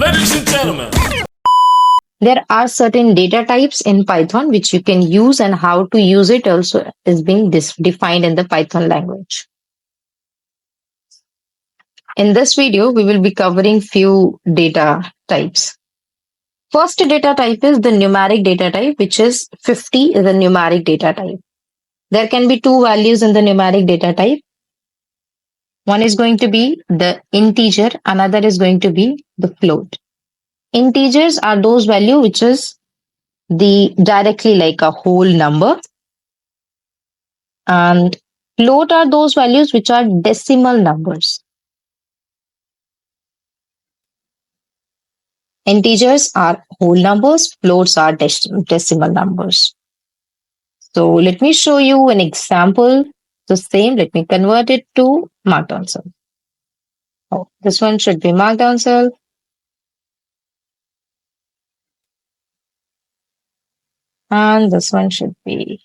Ladies and gentlemen, There are certain data types in Python which you can use, and how to use it also is being defined in the Python language. In this video, we will be covering few data types. First data type is the numeric data type, which is 50 is a numeric data type. There can be two values in the numeric data type. One is going to be the integer, another is going to be the float. Integers are those value which is the directly like a whole number, and float are those values which are decimal numbers. Integers are whole numbers, floats are decimal numbers. So let me show you an example. The same, let me convert it to markdown cell. Oh, this one should be markdown cell. And this one should be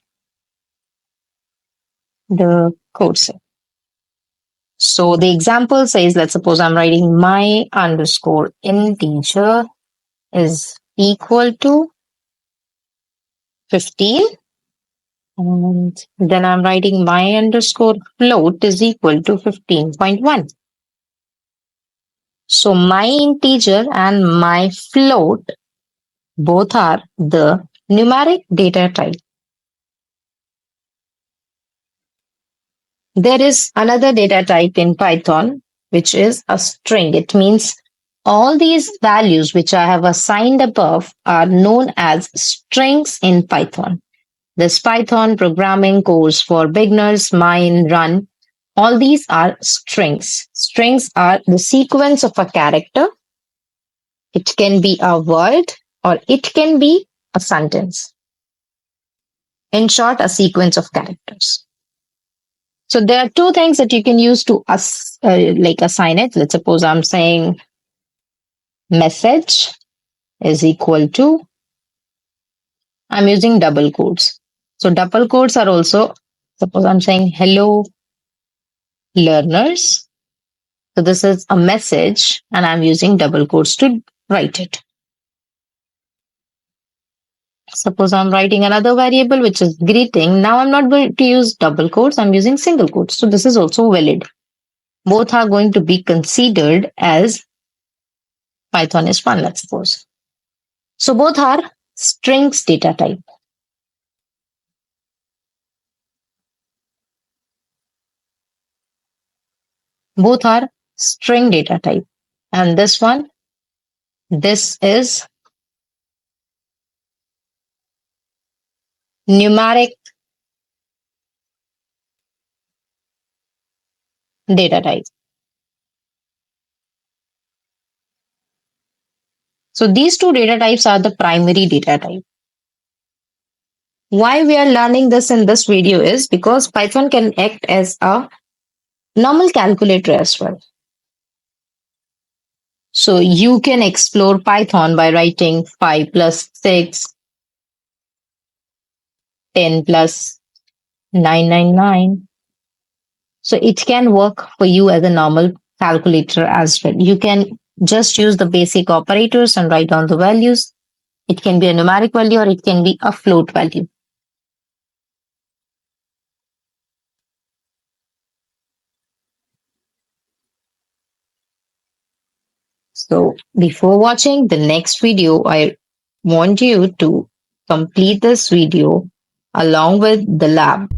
the code cell. So the example says, let's suppose I'm writing my underscore integer is equal to 15. And then I'm writing my underscore float is equal to 15.1. So my integer and my float both are the numeric data type. There is another data type in Python, which is a string. It means all these values which I have assigned above are known as strings in Python. This Python programming course for beginners, mine, run, all these are strings. Strings are the sequence of a character. It can be a word or it can be a sentence. In short, a sequence of characters. So there are two things that you can use to assign it. Let's suppose I'm saying message is equal to, I'm using double quotes. So double quotes are also, suppose I'm saying hello learners. So this is a message and I'm using double quotes to write it. Suppose I'm writing another variable which is greeting. Now I'm not going to use double quotes, I'm using single quotes. So this is also valid. Both are going to be considered as Python is fun, let's suppose. So both are strings data type. Both are string data type. And this one, this is numeric data type. So these two data types are the primary data type. Why we are learning this in this video is because Python can act as a normal calculator as well. So you can explore Python by writing 5 plus 6, 10 plus 999. So it can work for you as a normal calculator as well. You can just use the basic operators and write down the values. It can be a numeric value or it can be a float value. So before watching the next video, I want you to complete this video along with the lab.